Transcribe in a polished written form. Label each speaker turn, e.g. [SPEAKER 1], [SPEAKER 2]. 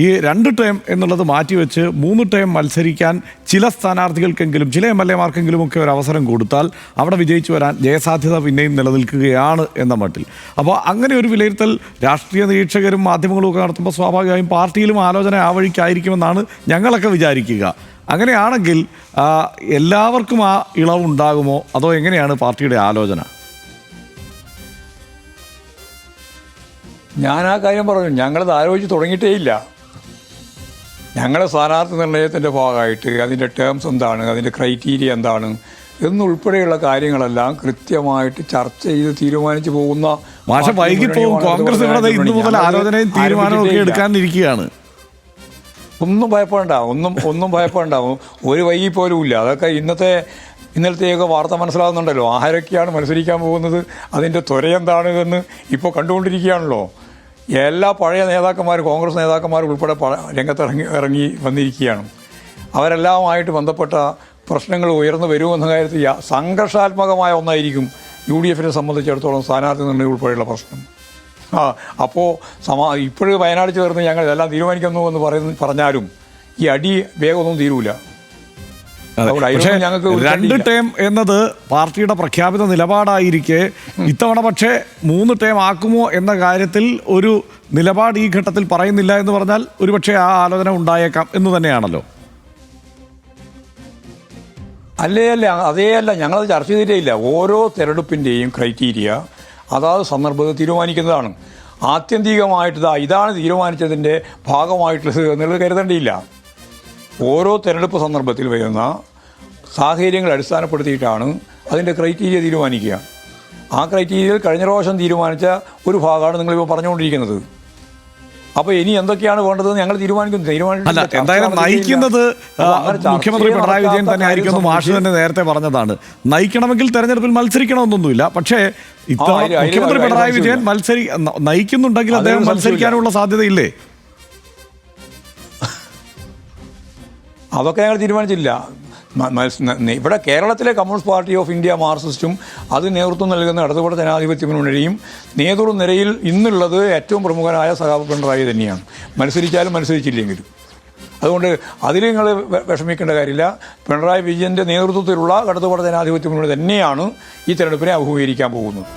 [SPEAKER 1] ഈ 2 ടേം എന്നുള്ളത് മാറ്റിവെച്ച് 3 ടേം മത്സരിക്കാൻ ചില സ്ഥാനാർത്ഥികൾക്കെങ്കിലും ചില MLA-മാർക്കെങ്കിലും ഒക്കെ ഒരു അവസരം കൊടുത്താൽ അവിടെ വിജയിച്ചു വരാൻ ജയസാധ്യത പിന്നെയും നിലനിൽക്കുകയാണ് എന്ന മട്ടിൽ. അപ്പോൾ അങ്ങനെ ഒരു വിലയിരുത്തൽ രാഷ്ട്രീയ നിരീക്ഷകരും മാധ്യമങ്ങളും ഒക്കെ നടത്തുമ്പോൾ സ്വാഭാവികമായും പാർട്ടിയിലും ആലോചന ആ വഴിക്കായിരിക്കുമെന്നാണ് ഞങ്ങളൊക്കെ വിചാരിക്കുക. അങ്ങനെയാണെങ്കിൽ എല്ലാവർക്കും ആ ഇളവുണ്ടാകുമോ അതോ എങ്ങനെയാണ് പാർട്ടിയുടെ ആലോചന?
[SPEAKER 2] ഞാൻ ആ കാര്യം പറഞ്ഞു, ഞങ്ങളത് ആലോചിച്ച് തുടങ്ങിയിട്ടേ ഇല്ല. ഞങ്ങളുടെ സ്ഥാനാർത്ഥി നിർണയത്തിൻ്റെ ഭാഗമായിട്ട് അതിൻ്റെ ടേംസ് എന്താണ്, അതിൻ്റെ ക്രൈറ്റീരിയ എന്താണ് എന്നുൾപ്പെടെയുള്ള കാര്യങ്ങളെല്ലാം കൃത്യമായിട്ട് ചർച്ച ചെയ്ത് തീരുമാനിച്ചു പോകുന്ന
[SPEAKER 1] കോൺഗ്രസ് ഇന്നു മുതൽ ആലോചനയും തീരുമാനമൊക്കെ എടുക്കാനിരിക്കുകയാണ്.
[SPEAKER 2] ഒന്നും ഭയപ്പെടേണ്ട ഒരു വൈകി പോലും ഇല്ല. അതൊക്കെ ഇന്നലത്തെയൊക്കെ വാർത്ത മനസ്സിലാകുന്നുണ്ടല്ലോ. ആരൊക്കെയാണ് മത്സരിക്കാൻ പോകുന്നത്, അതിൻ്റെ ത്വരയെന്താണ് എന്ന് ഇപ്പോൾ കണ്ടുകൊണ്ടിരിക്കുകയാണല്ലോ. എല്ലാ പഴയ നേതാക്കന്മാർ, കോൺഗ്രസ് നേതാക്കന്മാർ ഉൾപ്പെടെ ഇറങ്ങി വന്നിരിക്കുകയാണ്. അവരെല്ലാമായിട്ട് ബന്ധപ്പെട്ട പ്രശ്നങ്ങൾ ഉയർന്നു വരുമെന്ന കാര്യത്തിൽ സംഘർഷാത്മകമായ ഒന്നായിരിക്കും UDF-നെ സംബന്ധിച്ചിടത്തോളം സ്ഥാനാർത്ഥി നിർണ്ണയം ഉൾപ്പെടെയുള്ള പ്രശ്നം. അപ്പോൾ ഇപ്പോഴും വയനാട് ചേർന്ന് ഞങ്ങൾ ഇതെല്ലാം തീരുമാനിക്കുന്നു എന്ന് പറഞ്ഞാലും ഈ അടി വേഗമൊന്നും തീരൂല.
[SPEAKER 1] പക്ഷേ 2 ടേം എന്നത് പാർട്ടിയുടെ പ്രഖ്യാപിത നിലപാടായിരിക്കെ ഇത്തവണ പക്ഷേ 3 ടേം ആക്കുമോ എന്ന കാര്യത്തിൽ ഒരു നിലപാട് ഈ ഘട്ടത്തിൽ പറയുന്നില്ല എന്ന് പറഞ്ഞാൽ ഒരുപക്ഷെ ആ ആലോചന ഉണ്ടായേക്കാം എന്ന് തന്നെയാണല്ലോ.
[SPEAKER 2] അതേയല്ല, ഞങ്ങളത് ചർച്ച ചെയ്തിട്ടേ ഇല്ല. ഓരോ തെരഞ്ഞെടുപ്പിൻ്റെയും ക്രൈറ്റീരിയ അതാത് സന്ദർഭത്തിൽ തീരുമാനിക്കുന്നതാണ്. ആത്യന്തികമായിട്ട് ഇതാണ് തീരുമാനിച്ചതിൻ്റെ ഭാഗമായിട്ടുള്ളത് എന്നുള്ളത് കരുതേണ്ടിയില്ല. ഓരോ തെരഞ്ഞെടുപ്പ് സന്ദർഭത്തിൽ വരുന്ന സാഹചര്യങ്ങൾ അടിസ്ഥാനപ്പെടുത്തിയിട്ടാണ് അതിൻ്റെ ക്രൈറ്റീരിയ തീരുമാനിക്കുക. ആ ക്രൈറ്റീരിയയിൽ കഴിഞ്ഞ പ്രാവശ്യം തീരുമാനിച്ച ഒരു ഭാഗമാണ് നിങ്ങളിപ്പോൾ പറഞ്ഞുകൊണ്ടിരിക്കുന്നത്. അപ്പോൾ ഇനി എന്തൊക്കെയാണ് വേണ്ടതെന്ന് ഞങ്ങൾ തീരുമാനിക്കുന്നത്.
[SPEAKER 1] എന്തായാലും നയിക്കുന്നത് മുഖ്യമന്ത്രി പിണറായി വിജയൻ തന്നെ ആയിരിക്കും. മാഷ് തന്നെ നേരത്തെ പറഞ്ഞതാണ്, നയിക്കണമെങ്കിൽ തെരഞ്ഞെടുപ്പിൽ മത്സരിക്കണമെന്നൊന്നുമില്ല. പക്ഷേ മുഖ്യമന്ത്രി പിണറായി വിജയൻ നയിക്കുന്നുണ്ടെങ്കിൽ അദ്ദേഹം മത്സരിക്കാനുള്ള സാധ്യതയില്ലേ?
[SPEAKER 2] അതൊക്കെ ഞങ്ങൾ തീരുമാനിച്ചില്ല. ഇവിടെ കേരളത്തിലെ കമ്മ്യൂണിസ്റ്റ് പാർട്ടി ഓഫ് ഇന്ത്യ മാർക്സിസ്റ്റും അത് നേതൃത്വം നൽകുന്ന ഇടതുപക്ഷ ജനാധിപത്യ മുന്നണിയും നേതൃനിരയിൽ ഇന്നുള്ളത് ഏറ്റവും പ്രമുഖനായ സഖാവ് പിണറായി തന്നെയാണ്, മത്സരിച്ചാലും മത്സരിച്ചില്ലെങ്കിലും. അതുകൊണ്ട് അതിൽ നിങ്ങൾ വിഷമിക്കേണ്ട കാര്യമില്ല. പിണറായി വിജയൻ്റെ നേതൃത്വത്തിലുള്ള ഇടതുപക്ഷ ജനാധിപത്യ മുന്നണി തന്നെയാണ് ഈ തെരഞ്ഞെടുപ്പിനെ അഭിമുഖീകരിക്കാൻ പോകുന്നത്.